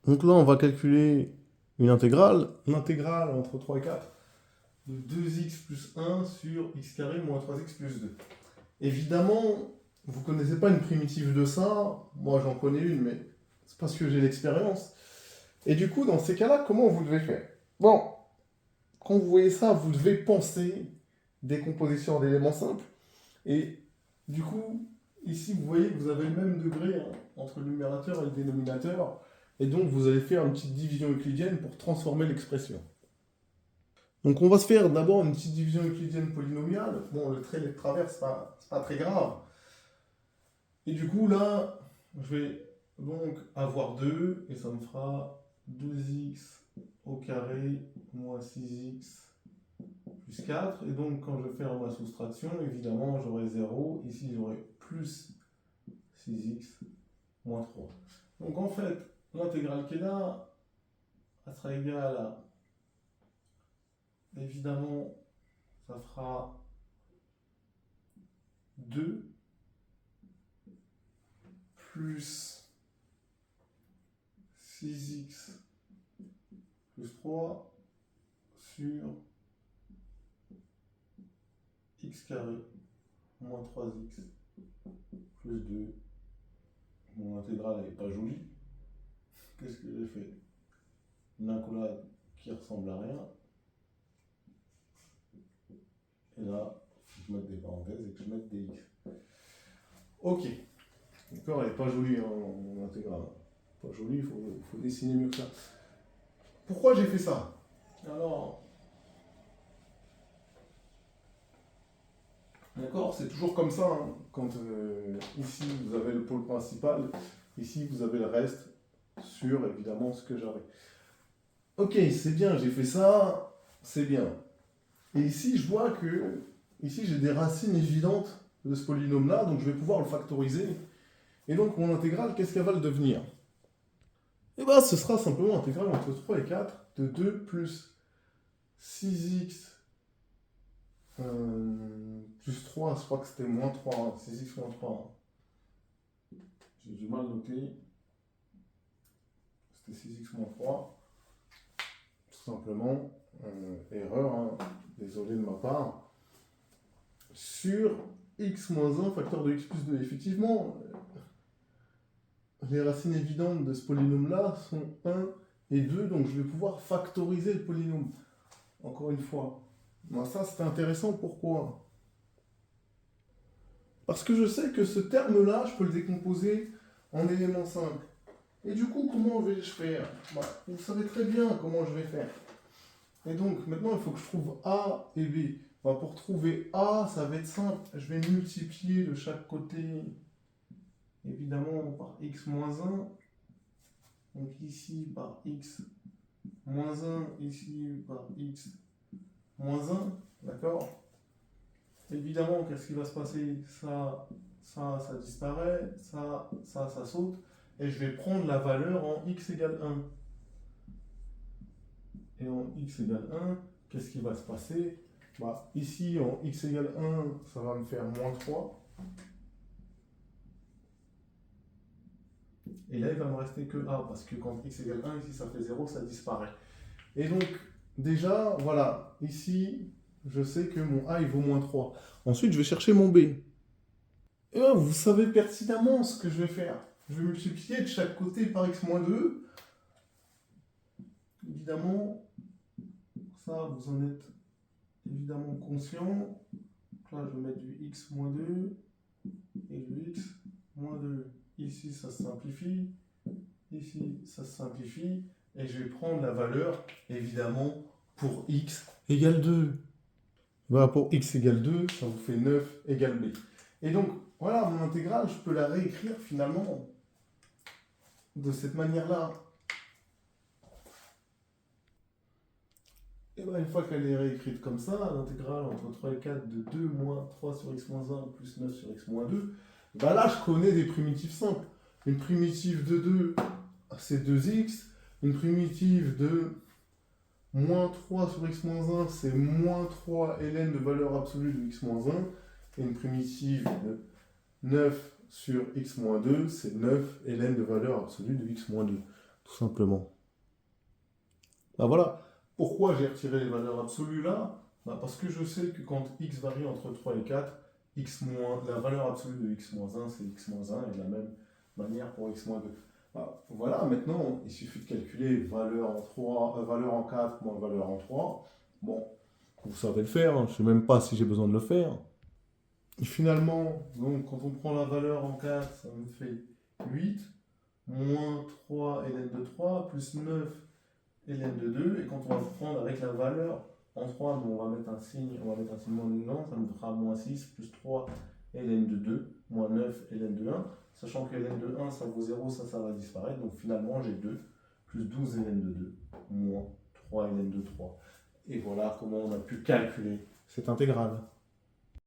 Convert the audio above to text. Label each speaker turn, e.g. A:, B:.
A: Donc là, on va calculer une intégrale. L'intégrale entre 3 et 4 de 2x plus 1 sur x carré moins 3x plus 2. Évidemment, vous ne connaissez pas une primitive de ça. Moi, j'en connais une, mais c'est parce que j'ai l'expérience. Et du coup, dans ces cas-là, comment vous devez faire? Bon, quand vous voyez ça, vous devez penser décomposition d'éléments simples. Et du coup, ici, vous voyez que vous avez le même degré hein, entre le numérateur et le dénominateur. Et donc, vous allez faire une petite division euclidienne pour transformer l'expression. Donc, on va se faire d'abord une petite division euclidienne polynomiale. Bon, le trait de travers, c'est pas très grave. Et du coup, là, je vais donc avoir 2, et ça me fera 2x au carré moins 6x plus 4. Et donc, quand je vais faire ma soustraction, évidemment, j'aurai 0. Ici, j'aurai plus 6x moins 3. Donc, en fait, l'intégrale qui est là, elle sera égale à, évidemment, ça fera 2 plus 6x plus 3 sur x carré moins 3x plus 2. Mon intégrale n'est pas jolie. Qu'est-ce que j'ai fait? Une accolade qui ressemble à rien. Et là, il faut que je mette des parenthèses et que je mette des x. Ok. D'accord, elle n'est pas jolie, hein, mon intégrale. Pas jolie, faut dessiner mieux que ça. Pourquoi j'ai fait ça? Alors, d'accord, c'est toujours comme ça. Hein, quand ici, vous avez le pôle principal, ici, vous avez le reste sur, évidemment, ce que j'avais. Ok, c'est bien, j'ai fait ça, c'est bien. Et ici, je vois que ici j'ai des racines évidentes de ce polynôme-là, donc je vais pouvoir le factoriser. Et donc mon intégrale, qu'est-ce qu'elle va le devenir? Eh bien, ce sera simplement l'intégrale entre 3 et 4 de 2 plus 6x plus 3, je crois que c'était moins 3, hein, 6x moins 3. Hein. J'ai du mal noté. C'était 6x moins 3. Tout simplement, erreur, hein, désolé de ma part. Sur x moins 1, facteur de x plus 2. Effectivement, les racines évidentes de ce polynôme-là sont 1 et 2, donc je vais pouvoir factoriser le polynôme. Encore une fois. Moi, ça, c'était intéressant. Pourquoi? Parce que je sais que ce terme-là, je peux le décomposer en éléments simples. Et du coup, comment vais-je faire? Vous savez très bien comment je vais faire. Et donc, maintenant, il faut que je trouve A et B. Pour trouver A, ça va être simple. Je vais multiplier de chaque côté, évidemment, par x moins 1. Donc ici par x moins 1, ici par x moins 1, d'accord? Évidemment, qu'est-ce qui va se passer? Ça disparaît, ça saute, et je vais prendre la valeur en x égale 1. Et en x égale 1, qu'est-ce qui va se passer? Ici, en x égale 1, ça va me faire moins 3. Et là, il va me rester que a, parce que quand x égale 1, ici ça fait 0, ça disparaît. Et donc, déjà, voilà, ici, je sais que mon A, il vaut moins 3. Ensuite, je vais chercher mon B. Et là, vous savez pertinemment ce que je vais faire. Je vais multiplier de chaque côté par x moins 2. Évidemment, ça, vous en êtes évidemment conscient. Là, je vais mettre du x moins 2 et du x moins 2. Ici, ça se simplifie. Ici, ça se simplifie. Et je vais prendre la valeur, évidemment, pour x égale 2. Voilà, pour x égale 2, ça vous fait 9 égale b. Et donc, voilà, mon intégrale, je peux la réécrire finalement de cette manière-là. Et bien, une fois qu'elle est réécrite comme ça, l'intégrale entre 3 et 4 de 2 moins 3 sur x moins 1 plus 9 sur x moins 2, là, je connais des primitives simples. Une primitive de 2, c'est 2x. Une primitive de moins 3 sur x moins 1, c'est moins 3 ln de valeur absolue de x moins 1. Et une primitive de 9 sur x moins 2, c'est 9 ln de valeur absolue de x moins 2. tout simplement. Bah voilà, pourquoi j'ai retiré les valeurs absolues là? Bah parce que je sais que quand x varie entre 3 et 4, la valeur absolue de x moins 1, c'est x moins 1, et de la même manière pour x moins 2. Bah, voilà, maintenant, il suffit de calculer valeur en 3, valeur en 4 moins valeur en 3. Bon, vous savez le faire, hein, je ne sais même pas si j'ai besoin de le faire. Et finalement, donc, quand on prend la valeur en 4, ça me fait 8, moins 3 ln de 3, plus 9 ln de 2, et quand on va prendre avec la valeur en 3, donc on va mettre un signe moins dedans, ça me fera moins 6 plus 3 ln de 2, moins 9 ln de 1, sachant que ln de 1 ça vaut 0, ça va disparaître, donc finalement j'ai 2 plus 12 ln de 2, moins 3 ln de 3. Et voilà comment on a pu calculer cette intégrale.